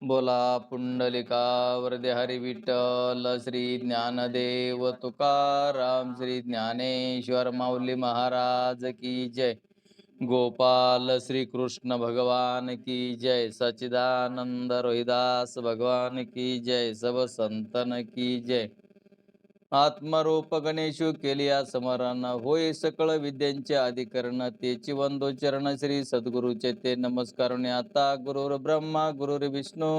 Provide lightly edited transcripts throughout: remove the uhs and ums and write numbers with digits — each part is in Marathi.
बोला पुंडलिका वरदे हरी विठ्ठल श्री ज्ञानदेव तुकाराम श्री ज्ञानेश्वर माऊली महाराज की जय. गोपाल श्री कृष्ण भगवान की जय. सच्चिदानंद रोहिदास भगवान की जय. सब संतन की जय. आत्मरूप गणेशु केलिया स्मरण होय सकळ विद्यांचे अधिकरण तेची वंदो चरण श्री सद्गुरुचे ते नमस्कारुणे आता गुरुर ब्रह्मा गुरुर विष्णू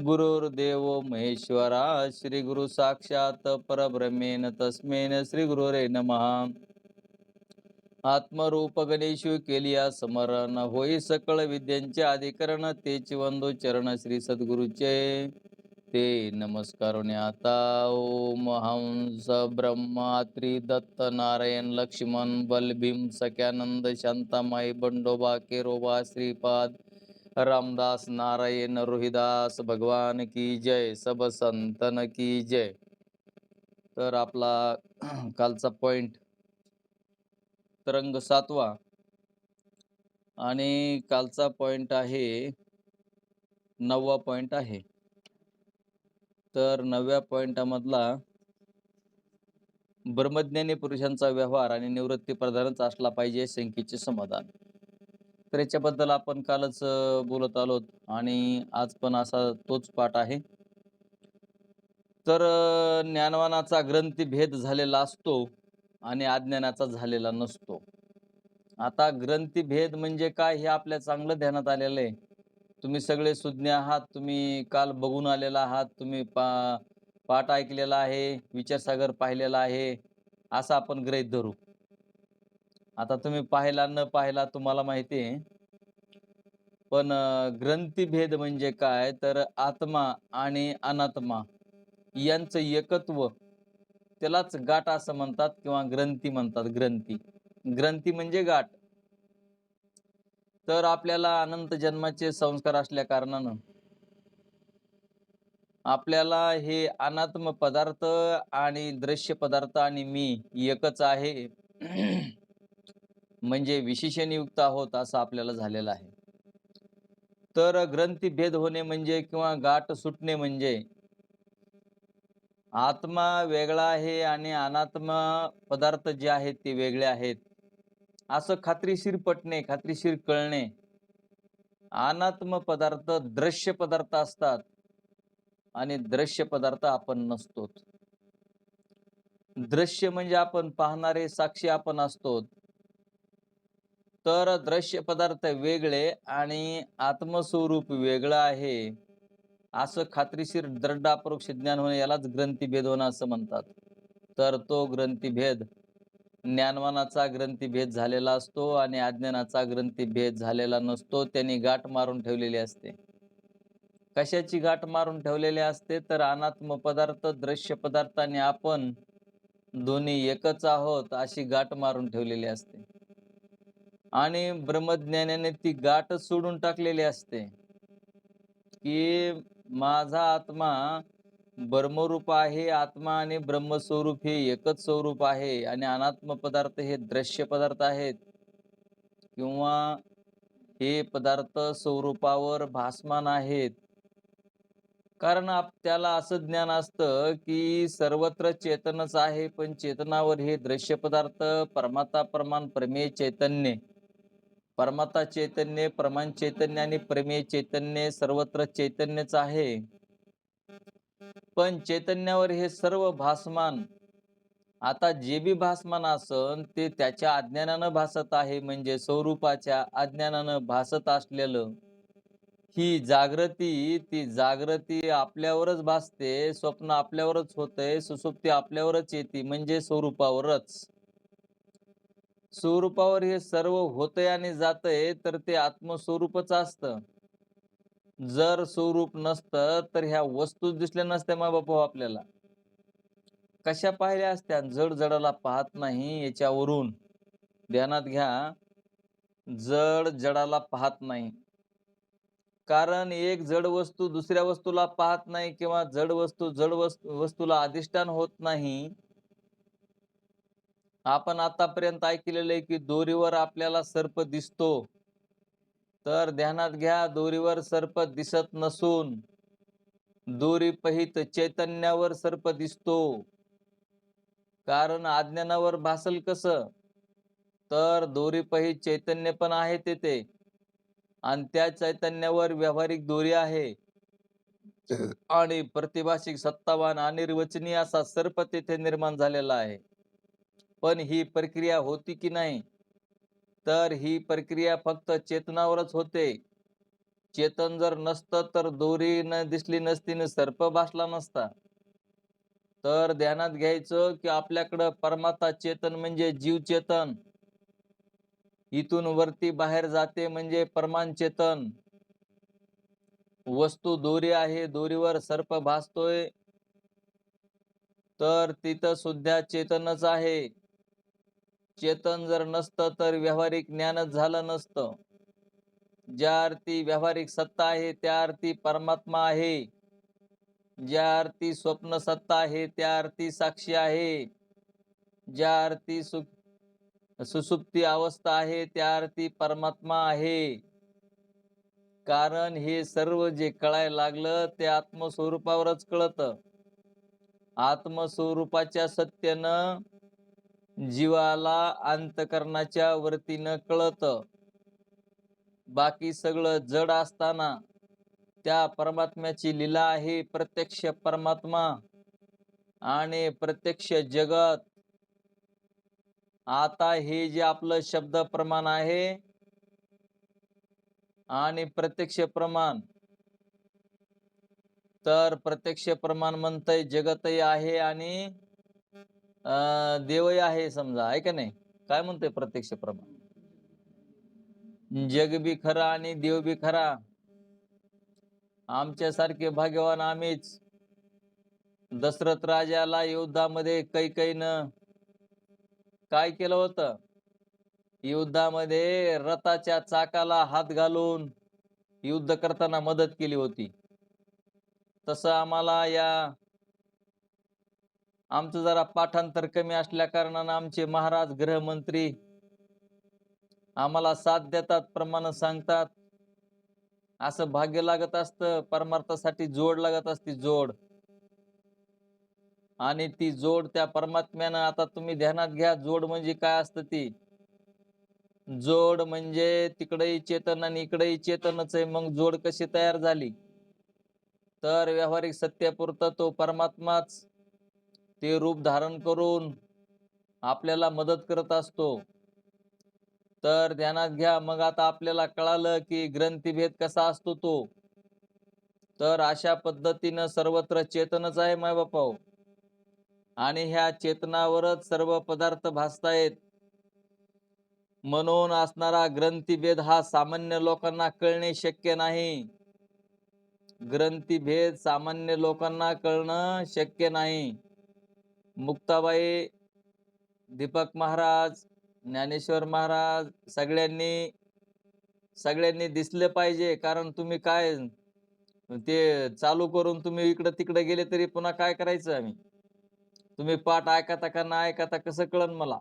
गुरुर्देव महेश्वरा श्री गुरु साक्षात परब्रह्मेन तस्मेन श्री गुरुरे नमः. आत्मरूप गणेशु केलिया स्मरण होई सकळ विद्यांचे अधिकरण तेची वंदो चरण श्री सद्गुरुचे ते नमस्कारुणे आता. ओम हंस ब्रह्मात्री दत्त नारायण लक्ष्मण बलभीम सख्यानंद शांतामाई बंडोबा केरोबा श्रीपाद रामदास नारायण रोहिदास भगवान की जय. सब संतन की जय. तर आपला कालचा पॉइंट तरंग 7वा आणि कालचा पॉइंट आहे 9वा पॉइंट आहे. तर 9व्या पॉइंटामधला ब्रह्मज्ञानी पुरुषांचा व्यवहार आणि निवृत्ती प्रधानच असला पाहिजे शंकेचे समाधान. तर याच्याबद्दल आपण कालच बोलत आलोत आणि आज पण असा तोच पाठ आहे. तर ज्ञानवानाचा ग्रंथी भेद झालेला असतो आणि अज्ञानाचा झालेला नसतो. आता ग्रंथी भेद म्हणजे काय हे आपल्या चांगलं ध्यानात आलेलं आहे. तुम्ही सगळे सुज्ञ आहात, तुम्ही काल बघून आलेला आहात, तुम्ही पाठ ऐकलेला आहे, विचारसागर पाहिलेला आहे, असं आपण गृहीत धरू. आता तुम्ही पाहिला न पाहिला तुम्हाला माहिती आहे. पण ग्रंथीभेद म्हणजे काय तर आत्मा आणि अनात्मा यांचं एकत्व, त्यालाच गाठ असं म्हणतात किंवा ग्रंथी म्हणतात. ग्रंथी ग्रंथी म्हणजे गाठ. तर आपल्याला अनंत जन्माचे संस्कार असल्या कारणानं आपल्याला हे अनात्म पदार्थ आणि दृश्य पदार्थ आणि मी एकच आहे म्हणजे विशेषणयुक्त आहोत असं आपल्याला झालेलं आहे. तर ग्रंथी भेद होणे म्हणजे किंवा गाठ सुटणे म्हणजे आत्मा वेगळा आहे आणि अनात्मा पदार्थ जे आहेत ते वेगळे आहेत असं खात्रीशीर पटणे, खात्रीशीर कळणे. अनात्म पदार्थ दृश्य पदार्थ असतात आणि दृश्य पदार्थ आपण नसतो. दृश्य म्हणजे आपण पाहणारे, साक्षी आपण असतो. तर दृश्य पदार्थ वेगळे आणि आत्मस्वरूप वेगळं आहे असं खात्रीशीर दृढ अपरोक्ष ज्ञान होणे यालाच ग्रंथीभेद होणं असं म्हणतात. तर तो ग्रंथीभेद ज्ञानवानाचा ग्रंथीभेद झालेला असतो आणि अज्ञानाचा ग्रंथीभेद झालेला नसतो. त्यांनी गाठ मारून ठेवलेली असते. कशाची गाठ मारून ठेवलेली असते तर अनात्म पदार्थ, दृश्य पदार्थ आणि आपण दोन्ही एकच आहोत अशी गाठ मारून ठेवलेली असते. आणि ब्रह्मज्ञानाने ती गाठ सोडून टाकलेली असते की माझा आत्मा ब्रह्मरूप आहे. आत्मा आणि ब्रह्मस्वरूप हे एकच स्वरूप आहे आणि अनात्म पदार्थ हे दृश्य पदार्थ आहेत किंवा हे पदार्थ स्वरूपावर भासमान आहेत. कारण त्याला असं ज्ञान असतं की सर्वत्र चेतनच आहे, पण चेतनावर हे दृश्य पदार्थ परमात्मा प्रमाण प्रमेय चैतन्य, परमात्मा चैतन्य, प्रमाण चैतन्य आणि प्रमेय चैतन्य सर्वत्र चैतन्यच आहे. पण चैतन्यावर हे सर्व भासमान, आता जे बी भासमान असन ते त्याच्या अज्ञानानं भासत आहे. म्हणजे स्वरूपाच्या अज्ञानानं भासत असलेलं ही जागृती, ती जागृती आपल्यावरच भासते, स्वप्न आपल्यावरच होतंय, सुसुप्ती आपल्यावरच येते म्हणजे स्वरूपावरच. स्वरूपावर हे सर्व होतंय आणि जातंय तर ते आत्मस्वरूपच असतं. जर स्वरूप नसतं तर ह्या वस्तू दिसल्या नसत्या मग बापू आपल्याला. कशा पाहिल्या असत्या? जड जडाला पाहत नाही याच्यावरून ध्यानात घ्या. जड जडाला पाहत नाही. कारण एक जड वस्तू दुसऱ्या वस्तूला पाहत नाही किंवा जड वस्तूला अधिष्ठान होत नाही. आपण आतापर्यंत ऐकलेलं आहे की दोरीवर आपल्याला सर्प दिसतो. तर ध्यानात घ्या, दोरीवर सर्प दिसत नसून दोरी पहित चैतन्यावर सर्प दिसतो. कारण अज्ञानावर भासल कसं? तर दोरी पहित चैतन्य पण आहे तेथे आणि त्या चैतन्यावर व्यावहारिक दोरी आहे आणि प्रतिभाषिक सत्तावान अनिर्वचनीय असा सर्प तेथे निर्माण झालेला आहे. पण ही प्रक्रिया होती की नाही? तर ही प्रक्रिया फक्त चेतनावरच होते. चेतन जर नसतं तर दोरी न दिसली नसती न सर्प भासला नसता. तर ध्यानात घ्यायचं की आपल्याकडं परमात्मा चेतन म्हणजे जीव चेतन, इथून वरती बाहेर जाते म्हणजे परमान चेतन. वस्तू दोरी आहे, दोरीवर सर्प भासतोय, तर तिथं सुद्धा चेतनच आहे. चेतन जर नसतं तर व्यावहारिक ज्ञानच झालं नसतं. ज्या अर्थी व्यावहारिक सत्ता आहे त्या अर्थी परमात्मा आहे. ज्या अर्थी स्वप्न सत्ता आहे त्या अर्थी साक्षी आहे. ज्या अर्थी सुसुप्ती अवस्था आहे त्या अर्थी परमात्मा आहे. कारण हे सर्व जे कळायला लागलं ते आत्मस्वरूपावरच कळतं. आत्मस्वरूपाच्या सत्यानं जीवाला अंतकरणाच्या वरतीनं कळतं. बाकी सगळं जड असताना त्या परमात्म्याची लीला आहे प्रत्यक्ष परमात्मा आणि प्रत्यक्ष जगत. आता हे जे आपलं शब्द प्रमाण आहे आणि प्रत्यक्ष प्रमाण, तर प्रत्यक्ष प्रमाण म्हणतंय जगतही आहे आणि देवही आहे समजा, आहे का नाही? काय म्हणतंय प्रत्यक्ष प्रमाण? जग बी खरा आणि देव बी खरा. आमच्यासारखे भाग्यवान आम्हीच. दशरथ राजाला युद्धामध्ये कैकेयीनं काय केलं होतं? युद्धामध्ये रथाच्या चाकाला हात घालून युद्ध करताना मदत केली होती. तसं आम्हाला आमचं जरा पाठांतर कमी असल्या कारणानं आमचे महाराज गृहमंत्री आम्हाला साथ देतात, प्रमाण सांगतात. असं भाग्य लागत असतं. परमार्थासाठी जोड लागत असते, जोड. आणि ती जोड त्या परमात्म्यानं, आता तुम्ही ध्यानात घ्या, जोड म्हणजे काय असतं ती? जोड म्हणजे तिकडेही चेतन आणि इकडेही चेतनच आहे. मग जोड कशी तयार झाली? तर व्यावहारिक सत्यापुरता तो परमात्माच ते रूप धारण करून आपल्याला मदत करत असतो. तर ध्यानात घ्या, मग आता आपल्याला कळालं की ग्रंथीभेद कसा असतो तो. तर अशा पद्धतीनं सर्वत्र चेतनच आहे माय बापाओ. आणि ह्या चेतनावरच सर्व पदार्थ भासतायत. म्हणून असणारा ग्रंथीभेद हा सामान्य लोकांना कळणे शक्य नाही. ग्रंथीभेद सामान्य लोकांना कळणं शक्य नाही. मुक्ताबाई, दीपक महाराज, ज्ञानेश्वर महाराज सगळ्यांनी दिसले पाहिजे. कारण तुम्ही काय ते चालू करून तुम्ही इकडं तिकडे गेले तरी पुन्हा काय करायचं आम्ही? तुम्ही पाठ ऐकता का नाही ऐकता कसं कळन मला?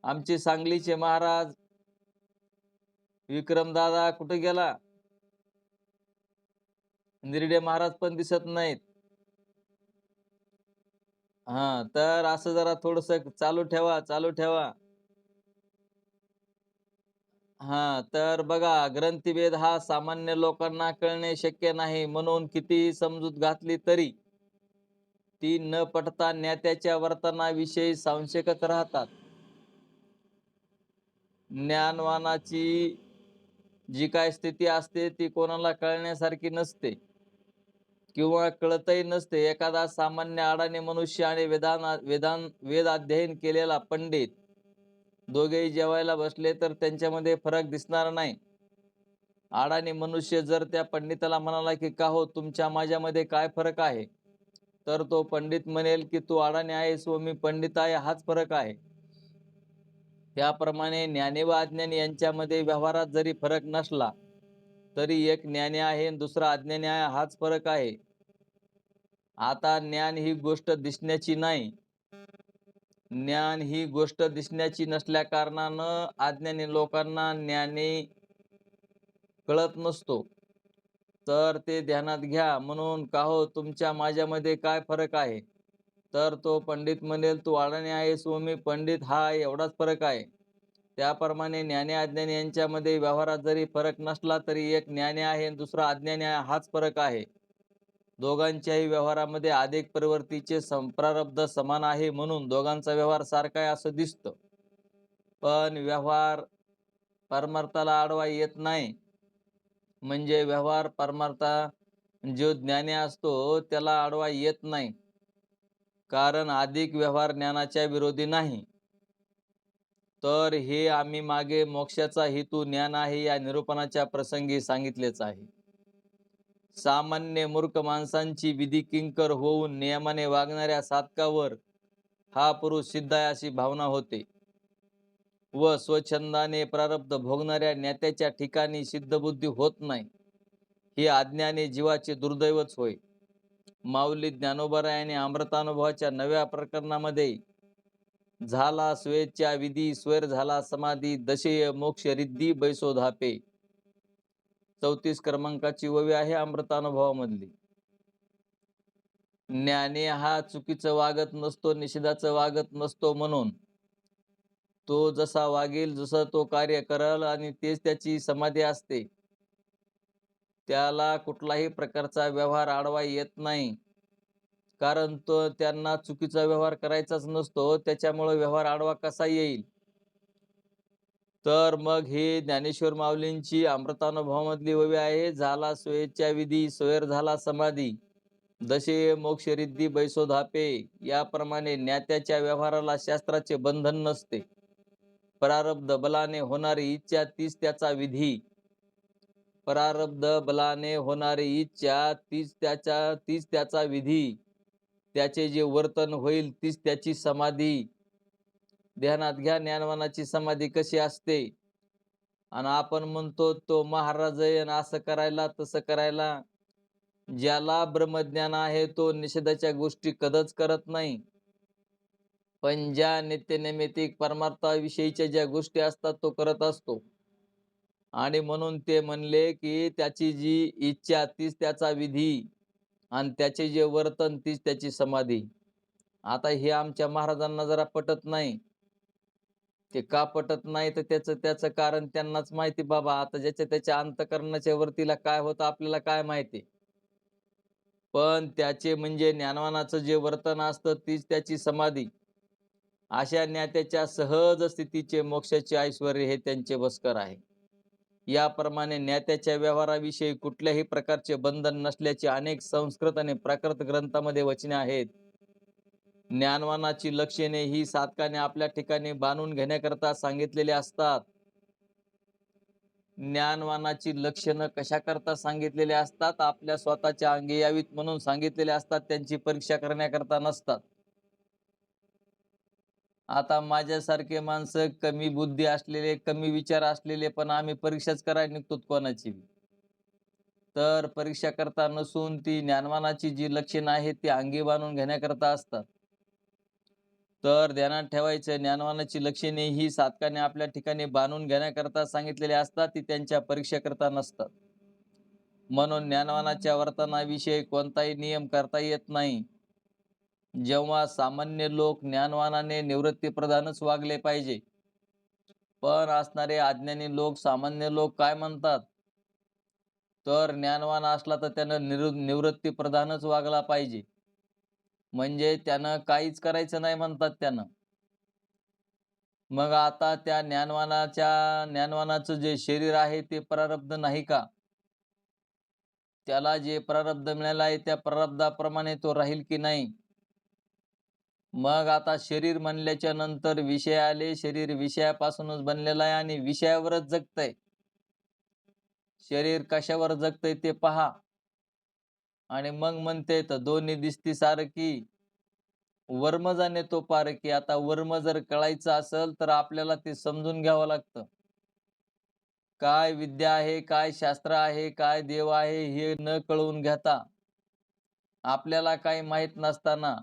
आमचे सांगलीचे महाराज विक्रमदादा कुठे गेला? निरडे महाराज पण दिसत नाहीत. तर असं जरा थोडस चालू ठेवा, चालू ठेवा. तर बघा, ग्रंथीभेद हा सामान्य लोकांना कळणे शक्य नाही. म्हणून कितीही समजूत घातली तरी ती न पटता ज्ञात्याच्या वर्तनाविषयी संशयकच राहतात. ज्ञानवानाची जी काय स्थिती असते ती कोणाला कळण्यासारखी नसते किंवा कळतही नसते. एखादा सामान्य अडाणी मनुष्य आणि वेद अध्ययन केलेला पंडित दोघेही जेवायला बसले तर त्यांच्यामध्ये फरक दिसणार नाही. अडाणी मनुष्य जर त्या पंडिताला म्हणाला की का हो, तुमच्या माझ्यामध्ये काय फरक आहे? तर तो पंडित म्हणेल की तू अडाणी आहेस व मी पंडित आहे, हाच फरक आहे. त्याप्रमाणे ज्ञानी व अज्ञानी यांच्यामध्ये व्यवहारात जरी फरक नसला तरी एक ज्ञानी आहे आणि दुसरा अज्ञानी आहे, हाच फरक आहे. आता ज्ञान ही गोष्ट दिसण्याची नाही. ज्ञान ही गोष्ट दिसण्याची नसल्या कारणानं अज्ञानी लोकांना ज्ञानी कळत नसतो. तर ते ध्यानात घ्या. म्हणून का हो तुमच्या माझ्यामध्ये काय फरक आहे? तर तो पंडित म्हणेल, "तू अडाणी आहेस व मी पंडित, हा एवढाच फरक आहे." त्याप्रमाणे ज्ञानी अज्ञानी यांच्यामध्ये व्यवहारात जरी फरक नसला तरी एक ज्ञानी आहे आणि दुसरा अज्ञानी आहे, हाच फरक आहे. दोघांच्याही व्यवहारामध्ये अधिक प्रवृत्तीचे प्रारब्ध समान आहे म्हणून दोघांचा व्यवहार सारखा आहे असं दिसतं. पण व्यवहार परमार्थाला अडवा येत नाही. म्हणजे व्यवहार परमार्था जो ज्ञानी असतो त्याला अडवा येत नाही. कारण अधिक व्यवहार ज्ञानाच्या विरोधी नाही. तर हे आम्ही मागे मोक्षाचा हेतू ज्ञान आहे या निरूपणाच्या प्रसंगी सांगितलेच आहे. सामान्य मूर्ख माणसांची विधी किंकर होऊन नियमाने वागणाऱ्या साधकावर हा पुरुष सिद्ध आहे अशी भावना होते व स्वच्छंदाने प्रारब्ध भोगणाऱ्या ज्ञात्याच्या ठिकाणी सिद्धबुद्धी होत नाही. हे अज्ञानी जीवाचे दुर्दैवच होय. माऊली ज्ञानोबरायाने अमृतानुभवाच्या नव्या प्रकरणामध्ये झाला स्वेच्छा विधी स्वर झाला समाधी दशेय मोक्ष रिद्धी बैसो धापे 34 क्रमांकाची ओवी आहे अमृतानुभवामधली. ज्ञानी हा चुकीचं वागत नसतो, निषेधाचं वागत नसतो म्हणून तो जसा वागेल जसं तो कार्य करल आणि तेच त्याची समाधी असते. त्याला कुठलाही प्रकारचा व्यवहार आडवा येत नाही. कारण तो त्यांना चुकीचा व्यवहार करायचाच नसतो. त्याच्यामुळे व्यवहार आडवा कसा येईल? तर मग हे ज्ञानेश्वर माऊलींची अमृतानुभवामधली ओवी आहे. झाला स्वेच्छा विधी स्वैर झाला समाधी दशे मोक्ष रिद्धी बैसो धापे. याप्रमाणे ज्ञात्याच्या व्यवहाराला शास्त्राचे बंधन नसते. प्रारब्ध बलाने होणारी इच्छा तीच त्याचा विधी. प्रारब्ध बलाने होणारी इच्छा तीच त्याचा विधी. त्याचे जे वर्तन होईल तीच त्याची समाधी. ध्यानात घ्या ज्ञानवानाची समाधी कशी असते. आणि आपण म्हणतो तो महाराज आहे आणि असं करायला तसं करायला. ज्याला ब्रह्मज्ञान आहे तो निषेधाच्या गोष्टी कधीच करत नाही. पण ज्या नित्यनैमित्तिक परमार्थाविषयीच्या ज्या गोष्टी असतात तो करत असतो. आणि म्हणून ते म्हणले की त्याची जी इच्छा तीच त्याचा विधी आणि त्याचे जे वर्तन तीच त्याची समाधी. आता हे आमच्या महाराजांना जरा पटत नाही. ते का पटत नाही तर त्याचं कारण त्यांनाच माहिती बाबा. आता ज्याच्या त्याच्या अंतःकरणाच्या वरतीला काय होतं आपल्याला काय माहिती. पण त्याचे म्हणजे ज्ञानवानाचं जे वर्तन असतं तीच त्याची समाधी. अशा ज्ञात्याच्या सहज स्थितीचे मोक्षाचे ऐश्वर्य हे त्यांचे बस्कर आहे. याप्रमाणे ज्ञात्याच्या व्यवहाराविषयी कुठल्याही प्रकारचे बंधन नसल्याचे अनेक संस्कृत आणि प्राकृत ग्रंथामध्ये वचने आहेत. ज्ञानवानाची लक्षणे ही साधकाने आपल्या ठिकाणी बांधून घेण्याकरता सांगितलेले असतात. ज्ञानवानाची लक्षणं कशा करता सांगितलेले असतात? आपल्या स्वतःच्या अंगी यावीत म्हणून सांगितलेले असतात. त्यांची परीक्षा करण्याकरता नसतात. आता माझ्यासारखे माणसं कमी बुद्धी असलेले, कमी विचार असलेले पण आम्ही परीक्षाच करायला निघतो कोणाची. तर परीक्षा करता नसून ती ज्ञानवानाची जी लक्षणं आहेत ती अंगी बांधून घेण्याकरता असतात. तर ध्यानात ठेवायचं ज्ञानवानाची लक्षणे ही साधकाने आपल्या ठिकाणी बांधून घेण्याकरता सांगितलेली असतात. ती त्यांच्या परीक्षेकरता नसतात. म्हणून ज्ञानवानाच्या वर्तनाविषयी कोणताही नियम करता येत नाही. जेव्हा सामान्य लोक ज्ञानवानाने निवृत्तीप्रधानच वागले पाहिजे. पण असणारे अज्ञानी लोक सामान्य लोक काय म्हणतात? तर ज्ञानवान असला तर त्यानं निवृत्तीप्रधानच वागला पाहिजे. म्हणजे त्यानं काहीच करायचं नाही म्हणतात त्यानं. मग आता त्या ज्ञानवानाचं जे शरीर आहे ते प्रारब्ध नाही का? त्याला जे प्रारब्ध मिळालं आहे त्या प्रारब्धाप्रमाणे तो राहील की नाही? मग आता शरीर म्हणल्याच्या नंतर विषय आले. शरीर विषयापासूनच बनलेलं आहे आणि विषयावरच जगतंय. शरीर कशावर जगतंय ते पहा. आणि मग म्हणते तर दोन्ही दिसती सारखी वर्म जाणे तो पारखी. आता वर्म जर कळायचं असेल तर आपल्याला ते समजून घ्यावं लागतं. काय विद्या आहे, काय शास्त्र आहे, काय देव आहे हे न कळवून घेता आपल्याला काही माहित नसताना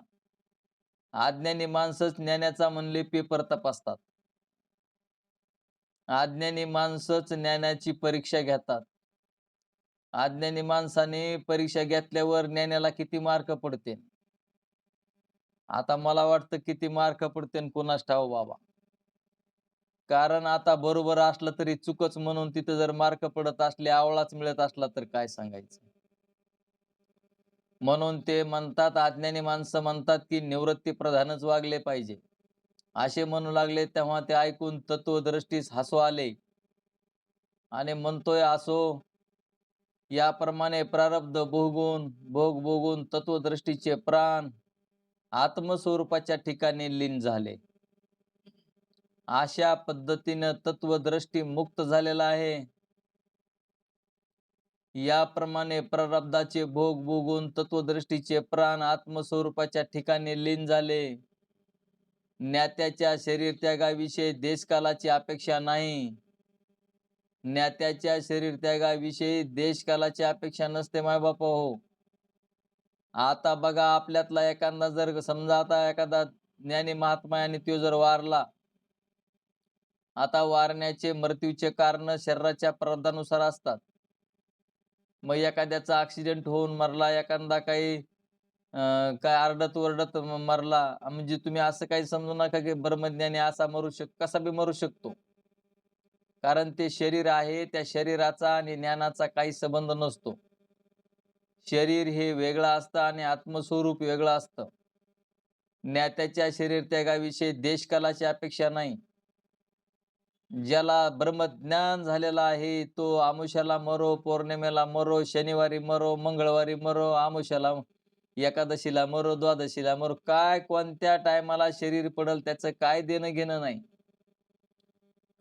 अज्ञानी माणसंच ज्ञानाचा म्हणले पेपर तपासतात. अज्ञानी माणसंच ज्ञानाची परीक्षा घेतात. अज्ञानी माणसाने परीक्षा घेतल्यावर ज्ञानाला किती मार्क पडते? आता मला वाटतं किती मार्क पडते कुणास ठाव बाबा. कारण आता बरोबर असलं तरी चूकच म्हणून तिथं जर मार्क पडत असले, आवळाच मिळत असला तर काय सांगायचं? म्हणून ते म्हणतात, अज्ञानी माणसं म्हणतात, की निवृत्ती प्रधानच वागले पाहिजे. असे म्हणू लागले तेव्हा ते ऐकून तत्वदृष्टीस हसू आले आणि म्हणतोय, असो, याप्रमाणे प्रारब्ध भोगून भोग भोगून तत्वदृष्टीचे प्राण आत्मस्वरूपाच्या ठिकाणी लीन झाले. अशा पद्धतीनं तत्वदृष्टी मुक्त झालेला आहे. याप्रमाणे प्रारब्धाचे भोग भोगून तत्वदृष्टीचे प्राण आत्मस्वरूपाच्या ठिकाणी लीन झाले. ज्ञात्याच्या शरीर त्यागाविषयी देशकालाची अपेक्षा नाही. ज्ञात्याच्या शरीर त्यागाविषयी देशकालाची अपेक्षा नसते मायबाप हो. आता बघा, आपल्यातला एखादा जर समजा आता एखादा ज्ञानी महात्मा आहे आणि तो जर वारला, आता वारण्याचे मृत्यूचे कारण शरीराच्या प्रारब्धानुसार असतात. मग एखाद्याचा ऍक्सिडेंट होऊन मरला, एखादा काही काय आरडत ओरडत मरला, म्हणजे तुम्ही असं काही समजू नका की ब्रह्मज्ञानी असा कसा बी मरू शकतो. कारण ते शरीर आहे, त्या शरीराचा आणि ज्ञानाचा काही संबंध नसतो. शरीर हे वेगळं असतं आणि आत्मस्वरूप वेगळं असतं. ज्ञात्याच्या शरीर त्यागाविषयी देशकालाची अपेक्षा नाही. ज्याला ब्रह्मज्ञान झालेला आहे तो आमुष्याला मरो, पौर्णिमेला मरो, शनिवारी मरो, मंगळवारी मरो, आमुष्याला, एकादशीला मरो, द्वादशीला मरो, काय कोणत्या टायमाला शरीर पडल त्याचं काय देणं घेणं नाही.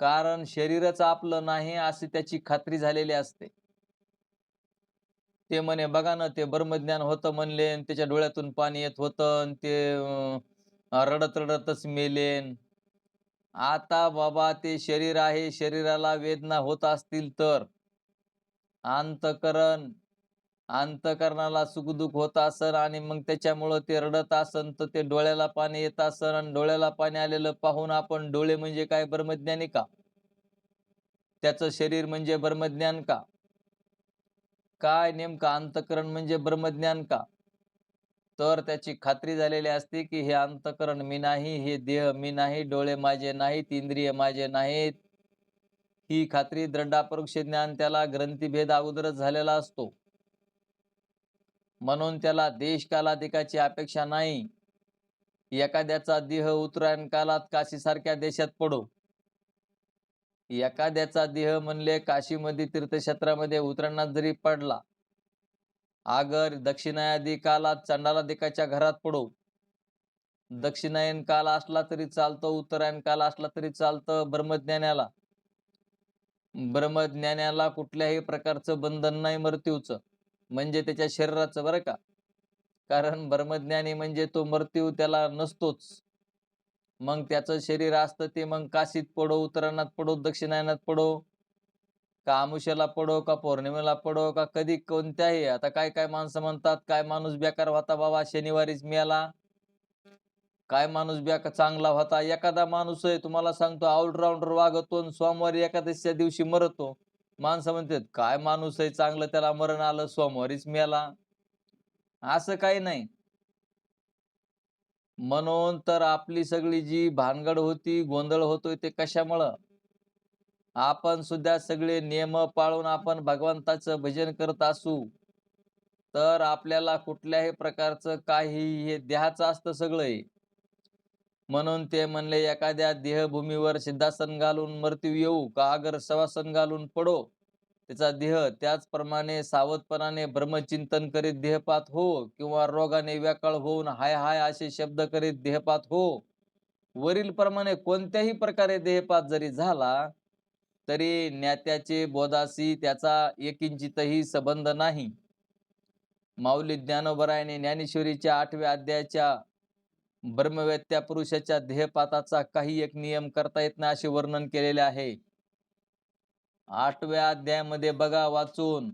कारण शरीरच आपलं नाही अशी त्याची खात्री झालेली असते. ते म्हणे बघा ना, ते ब्रह्मज्ञान होतं म्हणले आणि त्याच्या डोळ्यातून पाणी येत होतं आणि ते रडत रडतच मेलेन. आता बाबा, ते शरीर आहे, शरीराला वेदना होत असतील तर अंतकरण अंतकरणाला सुखदुःख होत असन आणि मग त्याच्यामुळं ते रडत असन तर ते डोळ्याला पाणी येत असन आणि डोळ्याला पाणी आलेलं पाहून आपण डोळे म्हणजे काय ब्रह्मज्ञानी का? त्याचं शरीर म्हणजे ब्रह्मज्ञान का? काय नेमकं अंतकरण म्हणजे ब्रह्मज्ञान का? तर त्याची खात्री झालेली असते की हे अंतकरण मी नाही, हे देह मी नाही, डोळे माझे नाहीत, इंद्रिय माझे नाहीत. ही खात्री दृढापरोक्ष ज्ञान त्याला ग्रंथीभेद अगोदरच झालेला असतो. म्हणून त्याला देश कालाधिकाची अपेक्षा नाही. एखाद्याचा देह उत्तरायण काळात काशीसारख्या देशात पडो. एखाद्याचा देह म्हणले काशीमध्ये तीर्थक्षेत्रामध्ये उत्तरायणात जरी पडला, अगर दक्षिणायदी कालात चंडालाधिकाच्या घरात पडो. दक्षिणायन काल असला तरी चालतो, उत्तरायण काल असला तरी चालतं. ब्रह्मज्ञानाला कुठल्याही प्रकारचं बंधन नाही मृत्यूचं, म्हणजे त्याच्या शरीराचं, बरं का. कारण ब्रह्मज्ञानी म्हणजे तो मृत्यू त्याला नसतोच. मग त्याचं शरीर असतं ते मग काशीत पडो, उत्तरायणात पडो, दक्षिणायनात पडो, का आमुष्याला पडो, का पौर्णिमेला पडो, का कधी कोणत्याही. आता काय काय माणसं म्हणतात, काय माणूस बेकार होता बाबा शनिवारीच मेला, काय माणूस चांगला होता. एखादा माणूस आहे तुम्हाला सांगतो ऑलराऊंडर वागतो आणि सोमवारी एकादशीच्या दिवशी मरतो. माणसं म्हणतात काय माणूस आहे चांगलं, त्याला मरण आलं, सोमवारीच मेला. असं काही नाही. म्हणून तर आपली सगळी जी भानगड होती, गोंधळ होतोय ते कशामुळं? आपण सुद्धा सगळे नियम पाळून आपण भगवंताचं भजन करत असू तर आपल्याला कुठल्याही प्रकारचं काही हे देहाचं असतं सगळं. म्हणून ते म्हणले, एखाद्या देहभूमीवर सिद्धासन घालून मृत्यू येऊ का अगर शवासन घालून पडो त्याचा देह, त्याचप्रमाणे सावधपणाने ब्रह्मचिंतन करीत देहपात हो किंवा रोगाने व्याकळ होऊन हाय हाय असे शब्द करीत देहपात हो. वरील प्रमाणे कोणत्याही प्रकारे देहपात जरी झाला तरी ज्ञात्याचे बोधाशी त्याचा एकिंचितही संबंध नाही. माऊली ज्ञानोबरायाने ज्ञानेश्वरीच्या 8व्या अध्यायाच्या ब्रह्मवेत्या पुरुषाच्या देहपाताचा काही एक नियम करता येत नाही असे वर्णन केलेले आहे. 8व्या अध्यायामध्ये बघा वाचून,